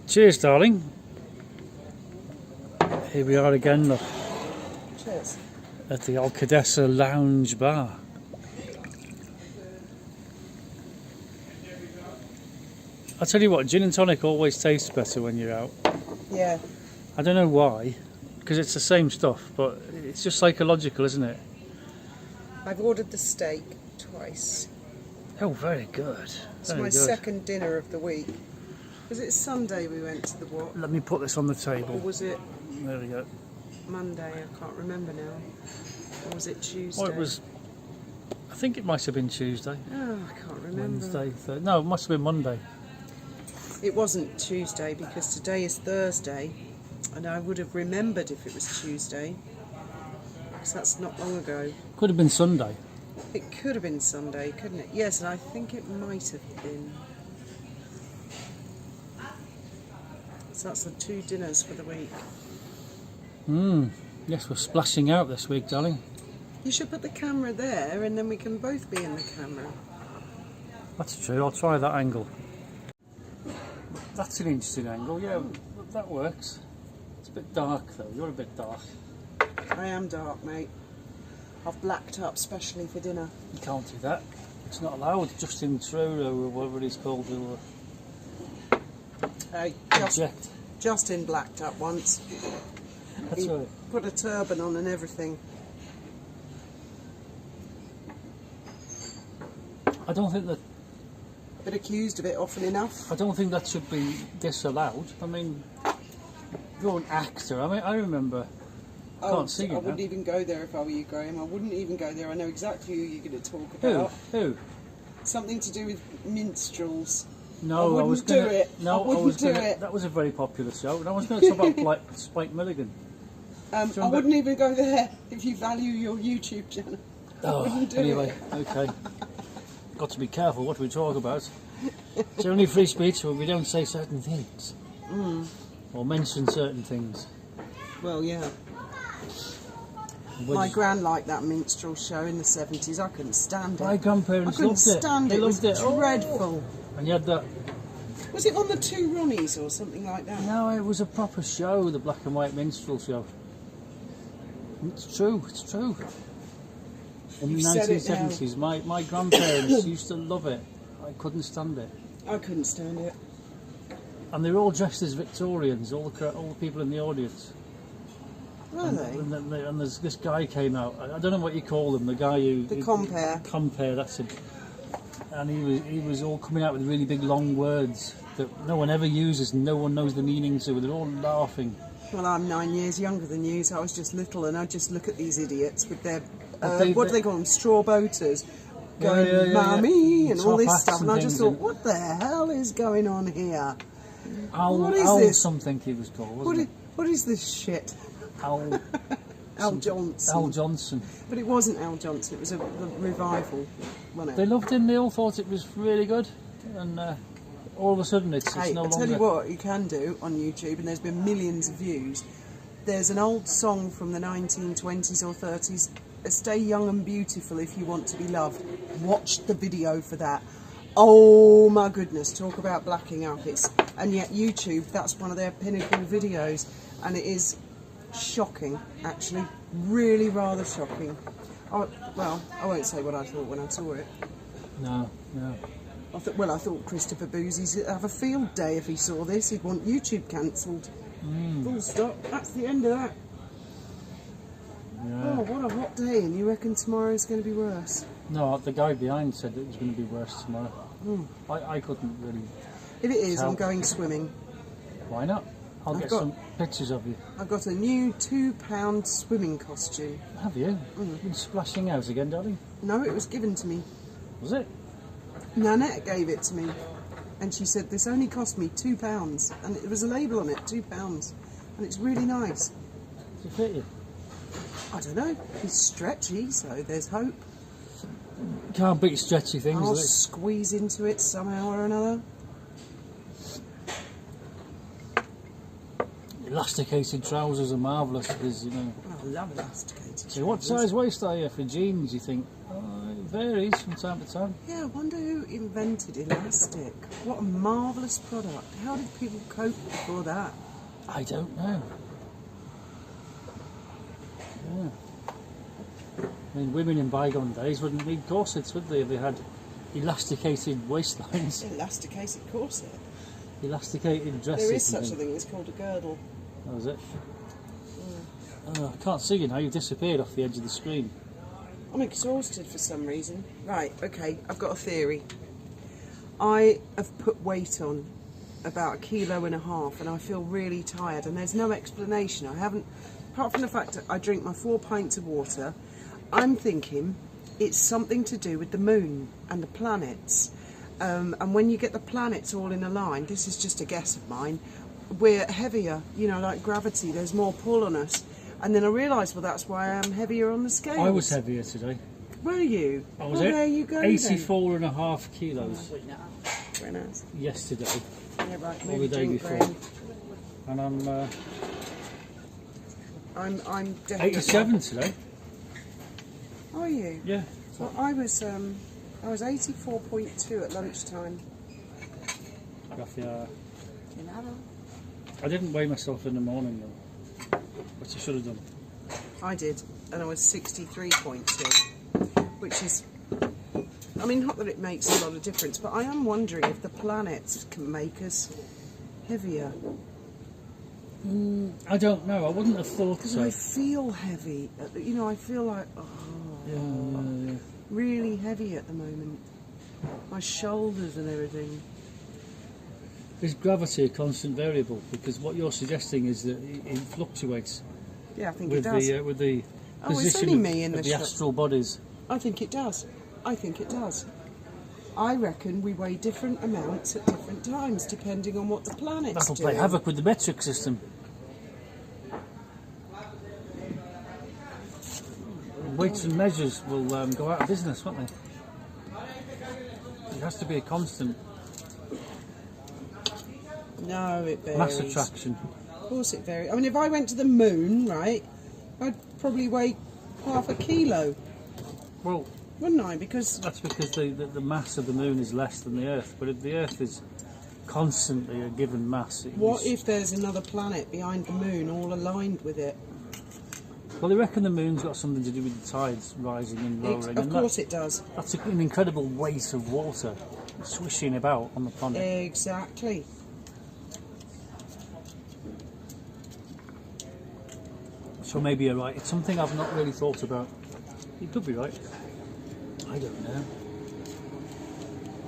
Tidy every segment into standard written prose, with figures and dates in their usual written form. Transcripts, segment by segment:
Cheers, darling. Here we are again, look. Cheers. At the Alcadessa Lounge Bar. I'll tell you what, gin and tonic always tastes better when you're out. Yeah. I don't know why, because it's the same stuff, but it's just psychological, isn't it? I've ordered the steak twice. Oh, very good. It's Very my good. second dinner of the week. Was it Sunday we went to the what? Let me put this on the Or table. was it There we go. Monday? I can't remember now. Or was it Tuesday? Well, it was. I think it might have been Tuesday, Oh, I can't remember. Wednesday. No, it must have been Monday. It wasn't Tuesday because today is Thursday, and I would have remembered if it was Tuesday because that's not long ago. Could have been Sunday. It could have been Sunday, couldn't it? Yes, and I think it might have been. So that's the 2 dinners for the week. Yes, we're splashing out this week, darling. You should put the camera there and then we can both be in the camera. That's true. I'll try that angle. That's an interesting angle. Yeah, that works. It's a bit dark though. You're a bit dark. I am dark, mate. I've blacked up specially for dinner. You can't do that. It's not allowed. Justin Trudeau or whatever he's called will Hey, object. Justin blacked up once. That's He right. put a turban on and everything. I don't think that. Been accused of it often enough. I don't think that should be disallowed. I mean, you're an actor. I mean, I remember. Can't see you I now. wouldn't even go there if I were you, Graham. I wouldn't even go there. I know exactly who you're going to talk Who? about. Who? Something to do with minstrels. No, I I was wouldn't gonna. do it. No, I wouldn't do gonna. it. That was a very popular show, and I was going to talk about like Spike Milligan. I wouldn't even go there if you value your YouTube channel. I wouldn't do Anyway, it. okay. Got to be careful what we talk about. It's only free speech when we don't say certain things or mention certain things. Well, yeah. What My is- gran liked that minstrel show in the 70s. I couldn't stand it. My grandparents I couldn't loved it. stand They it. It was loved it. Oh. dreadful. And you had that. Was it on the 2 Ronnies or something like that? No, it was a proper show, the black and white minstrel show. It's true. It's true. In the You've said it 1970s, my grandparents used to love it. I couldn't stand it. I couldn't stand it. And they were all dressed as Victorians, all the people in the audience. Were they? And there's this guy came out. I don't know what you call him. The guy who The compere. Compere, that's it. And he was all coming out with really big long words that no one ever uses and no one knows the meaning to. They're all laughing. Well, I'm 9 years younger than you, so I was just little, and I just look at these idiots with their But what do they call them? Straw boaters. Going, yeah. "Mummy," and all Top this hats stuff, and I and just things, thought, what the hell is going on here? Al, What is Al this? something he was called, wasn't What is this shit? it? Al, Al Johnson. Al Johnson. But it wasn't Al Johnson, it was a revival, wasn't They it? loved him. They all thought it was really good. And all of a sudden it's Hey, no I longer. tell you what you can do on YouTube, and there's been millions of views. There's an old song from the 1920s or 30s, "Stay young and beautiful if you want to be loved." Watch the video for that. Oh my goodness, talk about blacking up. And yet YouTube, that's one of their pinnacle videos, and it is shocking, actually, really rather shocking. Well, I won't say what I thought when I saw it. No. I thought Christopher Boozy'd have a field day if he saw this. He'd want YouTube cancelled. Full stop. That's the end of that. Yeah. Oh, what a hot day, and you reckon tomorrow's going to be worse? No, the guy behind said it was going to be worse tomorrow. I couldn't really. If it is, Tell. I'm going swimming. Why not? I'll I've get got- some pictures of you. I've got a new £2 swimming costume. Have you? You've been splashing out again, darling. No, it was given to me. Was it? Nanette gave it to me, and she said this only cost me £2, and it was a label on it, £2, and it's really nice. Does it fit you? I don't know. It's stretchy, so there's hope. Can't beat stretchy things. I'll do you? squeeze into it somehow or another. Elasticated trousers are marvellous because, you know. I love elasticated. So what trousers. size waist are you for jeans, you think? varies from time to time. Yeah, I wonder who invented elastic. What a marvellous product. How did people cope before that? I don't know. Yeah. I mean, women in bygone days wouldn't need corsets, would they? If they had elasticated waistlines. Elasticated corset. Elasticated dresses. There is such a thing, it's called a girdle. Oh, is it? Oh, I can't see you now, you've disappeared off the edge of the screen. I'm exhausted for some reason. Right, okay, I've got a theory. I have put weight on about 1.5 kilos and I feel really tired and there's no explanation. I haven't, apart from the fact that I drink my 4 pints of water, I'm thinking it's something to do with the moon and the planets. And when you get the planets all in a line, this is just a guess of mine, we're heavier, you know, like gravity, there's more pull on us. And then I realised, well, that's why I'm heavier on the scales. I was heavier today. Were you? I was there you go 84.5 kilos Very nice. yesterday, Yeah, right, or the day before. Graham. And I'm definitely 87 today. Are you? Yeah. Well, I was 84.2 at lunchtime. Gracias. I didn't weigh myself in the morning though, which I should have done. I did, and I was 63.2, which is, I mean, not that it makes a lot of difference, but I am wondering if the planets can make us heavier. I don't know, I wouldn't have thought Because so. I feel heavy, you know, I feel like, Yeah. really heavy at the moment. My shoulders and everything. Is gravity a constant variable? Because what you're suggesting is that it fluctuates Yeah, I think with it does. with the Oh, it's position only of, me in of the the shop. astral bodies. I think it does. I think it does. I reckon we weigh different amounts at different times, depending on what the planets That'll do. play havoc with the metric system. Weights and measures will go out of business, won't they? It has to be a constant. No, it varies. Mass attraction. Of course it varies. I mean, if I went to the moon, right, I'd probably weigh 0.5 kilo, Well, wouldn't I? Because that's because the mass of the moon is less than the Earth. But if the Earth is constantly a given mass, what if there's another planet behind the moon all aligned with it? Well, they reckon the moon's got something to do with the tides rising and lowering. Of course it does. That's an incredible weight of water swishing about on the planet. Exactly. So maybe you're right. It's something I've not really thought about. You could be right. I don't know.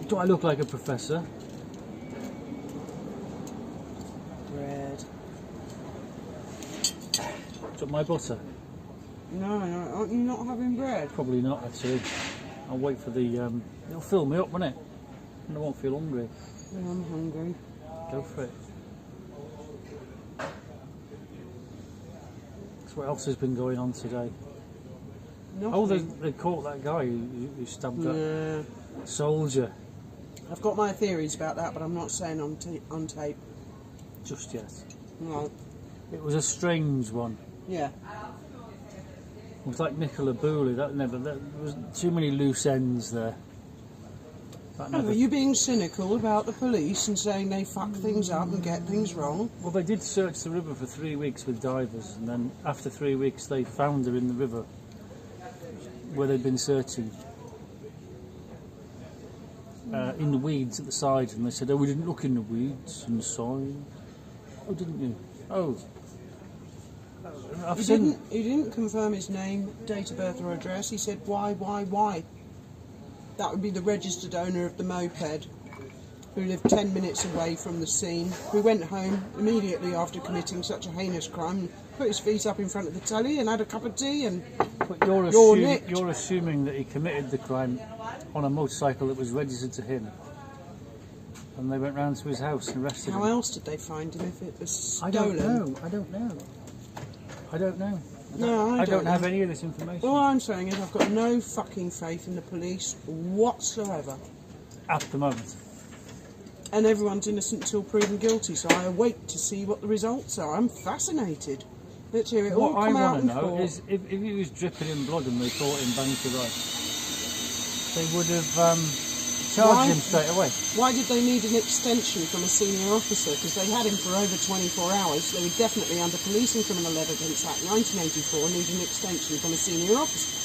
Do I look like a professor? Bread. Do you want my butter? No, aren't you not having bread? Probably not, actually. I'll wait for the... it'll fill me up, won't it? And I won't feel hungry. Yeah, I'm hungry. Go for it. So what else has been going on today? Nothing. Oh, they caught that guy who stabbed that soldier. I've got my theories about that, but I'm not saying on tape. Just yet. No. It was a strange one. Yeah. It was like Nicola Booley. There was too many loose ends there. That Are you being cynical about the police and saying they fuck things up and get things wrong? Well, they did search the river for 3 weeks with divers, and then after 3 weeks they found her in the river where they'd been searching. In the weeds at the side, and they said, "Oh, we didn't look in the weeds and the soil." Oh, didn't you? Oh. He didn't confirm his name, date of birth or address. He said, why? That would be the registered owner of the moped, who lived 10 minutes away from the scene, who went home immediately after committing such a heinous crime, put his feet up in front of the telly and had a cup of tea and... But you're assuming that he committed the crime on a motorcycle that was registered to him. And they went round to his house and arrested him. How else did they find him if it was stolen? I don't know. No, I don't have any of this information. All I'm saying is I've got no fucking faith in the police whatsoever. At the moment. And everyone's innocent until proven guilty, so I await to see what the results are. I'm fascinated. Let's hear it all What I come out want in to know court. is if he was dripping in blood and they caught him banged to rights, they would have charged him straight away. Why did they need an extension from a senior officer? Because they had him for over 24 hours. They were definitely under Police and Criminal Evidence Act 1984 need an extension from a senior officer.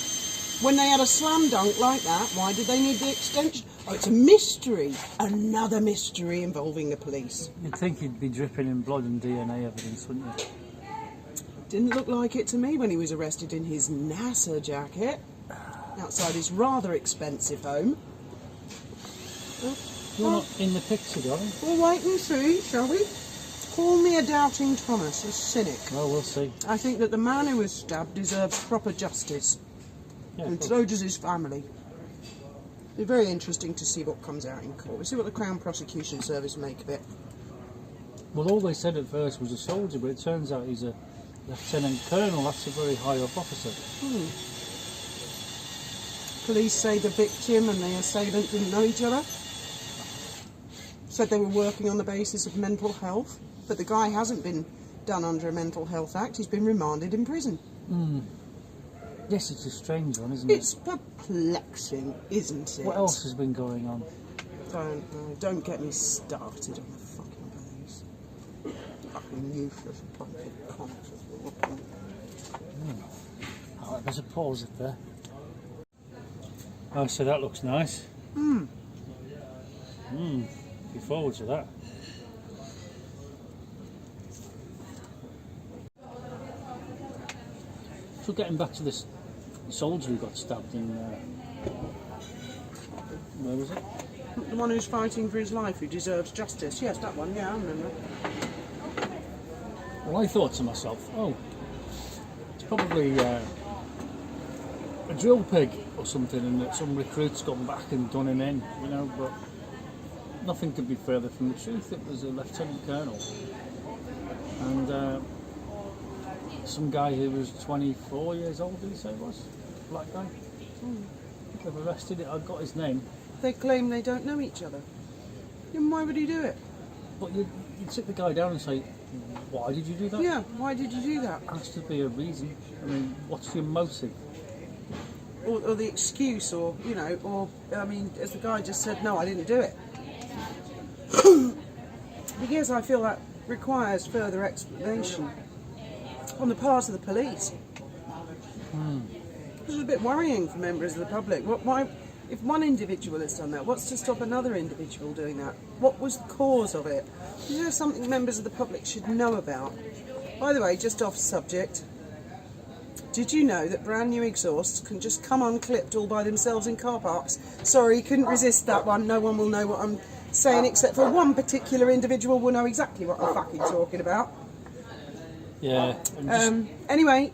When they had a slam dunk like that, why did they need the extension? Oh, it's a mystery. Another mystery involving the police. You'd think he'd be dripping in blood and DNA evidence, wouldn't you? Didn't look like it to me when he was arrested in his NASA jacket outside his rather expensive home. You're not in the picture, darling. We'll wait and see, shall we? Call me a doubting Thomas, a cynic. Well, we'll see. I think that the man who was stabbed deserves proper justice. Yeah, And so does his family. It'll be very interesting to see what comes out in court. We'll see what the Crown Prosecution Service make of it. well, all they said at first was a soldier, but it turns out he's a lieutenant colonel. That's a very high up officer. Police say the victim and the assailant didn't know each other. Said they were working on the basis of mental health, but the guy hasn't been done under a Mental Health Act. He's been remanded in prison. Yes, it's a strange one, isn't It's perplexing, isn't it? What else has been going on? Don't know. Don't get me started on the fucking police. Fucking useless bunch of cons. Oh, there's a pause it there. Oh, so that looks nice. Looking forward to that. So getting back to this soldier who got stabbed in, where was it? The one who's fighting for his life, who deserves justice. Yes, that one. Yeah, I remember. Well, I thought to myself, oh, it's probably a drill pig or something, and that some recruit's gone back and done him in, you know, but nothing could be further from the truth. It was a lieutenant colonel, and some guy who was 24 years old, did he say it was? Black guy. They've arrested it. I've got his name. They claim they don't know each other. Then why would he do it? But you'd sit the guy down and say, why did you do that? Yeah, why did you do that? Has to be a reason. I mean, what's your motive? Or the excuse, or, you know, or, I mean, as the guy just said, no, I didn't do it. Because I feel that requires further explanation on the part of the police. This is a bit worrying for members of the public. Why, if one individual has done that, what's to stop another individual doing that? What was the cause of it? Is there something members of the public should know about? By the way, just off subject, did you know that brand new exhausts can just come unclipped all by themselves in car parks? Sorry, couldn't resist that one. No one will know what I'm saying except for one particular individual will know exactly what I'm fucking talking about. Yeah. Anyway.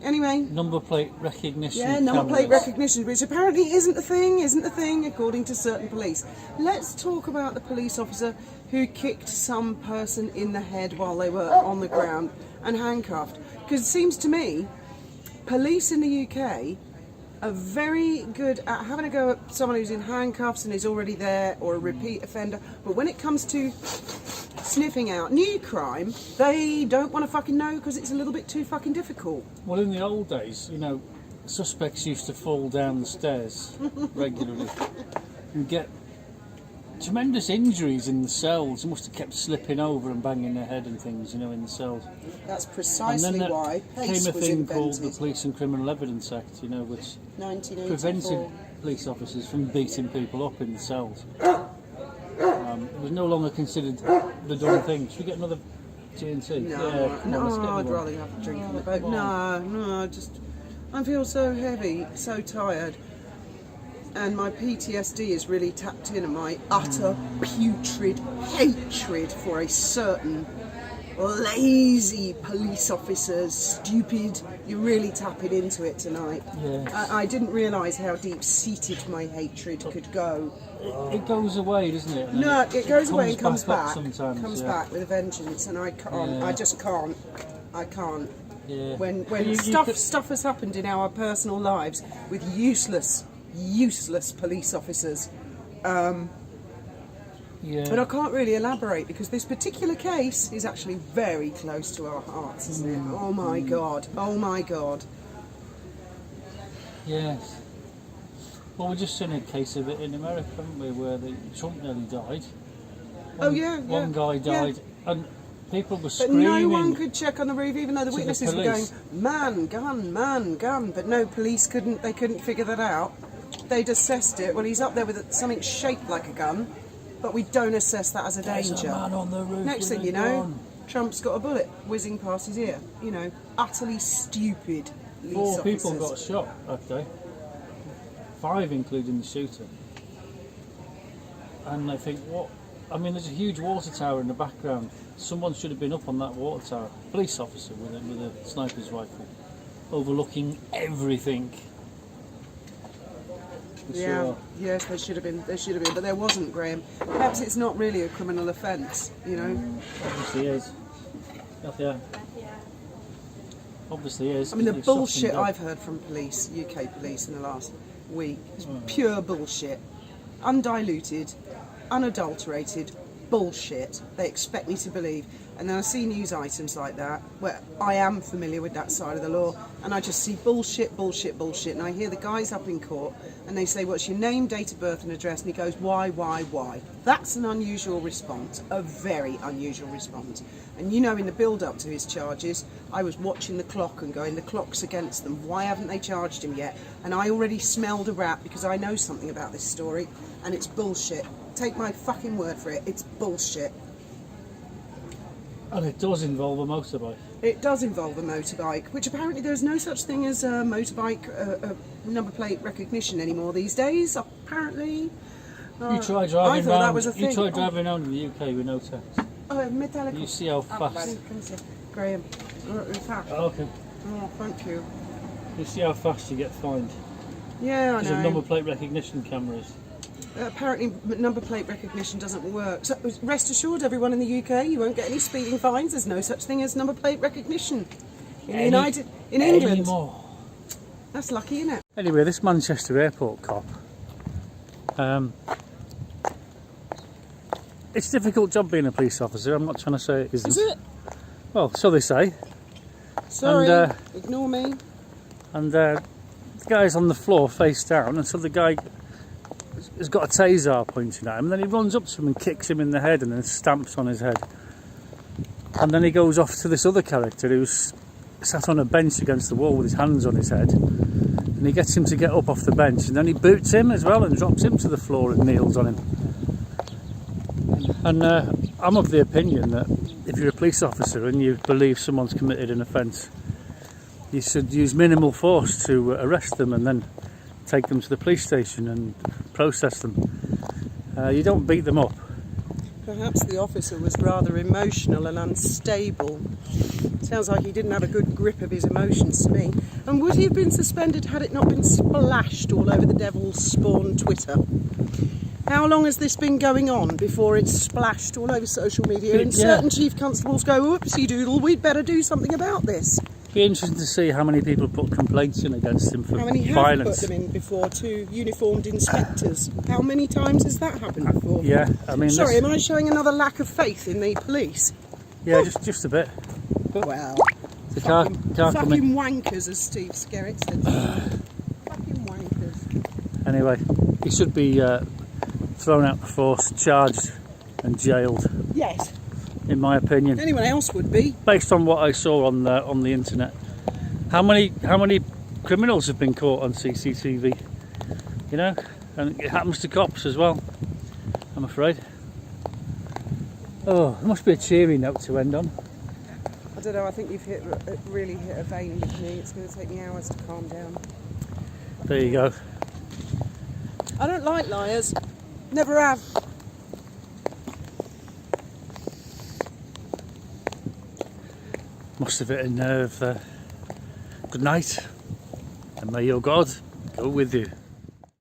Number plate recognition. Yeah, number plate cameras. recognition, which apparently isn't a thing, according to certain police. Let's talk about the police officer who kicked some person in the head while they were on the ground and handcuffed. Because it seems to me, police in the UK are very good at having a go at someone who's in handcuffs and is already there, or a repeat offender. But when it comes to sniffing out new crime, they don't want to fucking know because it's a little bit too fucking difficult. Well, in the old days, you know, suspects used to fall down the stairs regularly and get tremendous injuries in the cells. They must have kept slipping over and banging their head and things, you know, in the cells. That's And precisely then why there PACE came a was thing called the invented. Police and Criminal Evidence Act, you know, which 1984. prevented police officers from beating people up in the cells. It was no longer considered the done thing. Should we get another TNT? No, Yeah, come on, let's get I'd another rather one. have a drink on the boat. come No, I feel so heavy, so tired. And my PTSD is really tapped in, and my utter putrid hatred for a certain lazy police officers, stupid. You're really tapping into it tonight. Yeah. I didn't realise how deep-seated my hatred could go. It goes away, doesn't it? And No, then it goes away and comes up back. sometimes. Comes yeah. back with a vengeance, and I can't. Yeah. I just can't. I can't. Yeah. When You stuff has happened in our personal lives with useless police officers. Yeah. But I can't really elaborate because this particular case is actually very close to our hearts, isn't it? Oh my God. Oh my God. Yes. Well, we just seen a case of it in America, haven't we, where Trump nearly died. Oh yeah, One guy died, and people were But screaming. no one could check on the roof, even though the to the witnesses were going, police. man, gun. But no, police couldn't. They couldn't figure that out. They'd assessed it. Well, he's up there with something shaped like a gun, but we don't assess that as a There's danger. a man on the roof Next with thing a you know, gun. Trump's got a bullet whizzing past his ear. You know, utterly stupid. Police 4 people got officers. shot that day. 5 including the shooter. And I think, what? I mean, there's a huge water tower in the background. Someone should have been up on that water tower. Police officer with a sniper's rifle, overlooking everything. For Yeah, sure. yes, there should have been, but there wasn't, Graham. Perhaps it's not really a criminal offence, you know. Obviously is. Yeah. Obviously is. I mean, the 'cause they've shot him bullshit dead. I've heard from police, UK police, in the last week is pure bullshit. Undiluted, unadulterated bullshit. They expect me to believe. And then I see news items like that, where I am familiar with that side of the law, and I just see bullshit. And I hear the guys up in court, and they say, what's your name, date of birth and address? And he goes, why? That's an unusual response, a very unusual response. And you know, in the build-up to his charges, I was watching the clock and going, the clock's against them. Why haven't they charged him yet? And I already smelled a rat because I know something about this story, and it's bullshit. Take my fucking word for it, it's bullshit. And it does involve a motorbike. It does involve a motorbike, which apparently there's no such thing as a motorbike number plate recognition anymore these days, apparently. You try I driving thought that around. was a thing. You try driving around in the UK with no text. Metallic. You see how fast. Graham. In fact. Okay. Oh, thank you. You see how fast you get fined. Yeah, I Because of know. number plate recognition cameras. Apparently, number plate recognition doesn't work. So rest assured, everyone in the UK, you won't get any speeding fines. There's no such thing as number plate recognition in England. Anymore. That's lucky, isn't it? Anyway, this Manchester airport cop. It's a difficult job being a police officer. I'm not trying to say it isn't. Is it? Well, so they say. Sorry, And, ignore me. And the guy's on the floor face down, and so the guy has got a taser pointing at him, and then he runs up to him and kicks him in the head and then stamps on his head. And then he goes off to this other character who's sat on a bench against the wall with his hands on his head, and he gets him to get up off the bench, and then he boots him as well and drops him to the floor and kneels on him. And I'm of the opinion that if you're a police officer and you believe someone's committed an offence, you should use minimal force to arrest them and then take them to the police station and process them. You don't beat them up. Perhaps the officer was rather emotional and unstable. Sounds like he didn't have a good grip of his emotions to me. And would he have been suspended had it not been splashed all over the devil's spawn Twitter? How long has this been going on before it's splashed all over social media and certain chief constables go, whoopsie doodle, we'd better do something about this? Be interesting to see how many people put complaints in against him for How many have violence. put them in before to uniformed inspectors? How many times has that happened before? Yeah, I mean. Sorry, am I showing another lack of faith in the police? Yeah, just a bit. Well, The fucking fucking wankers, as Steve Skerritt said. Fucking wankers. Anyway, he should be thrown out the force, charged and jailed, Yes. in my opinion. Anyone else would be. Based on what I saw on the internet. How many criminals have been caught on CCTV? You know, and it happens to cops as well, I'm afraid. Oh, there must be a cheery note to end on. I don't know, I think you've really hit a vein with me. It's going to take me hours to calm down. There you go. I don't like liars. Never have. Must have hit a nerve there. Good night, and may your God go with you.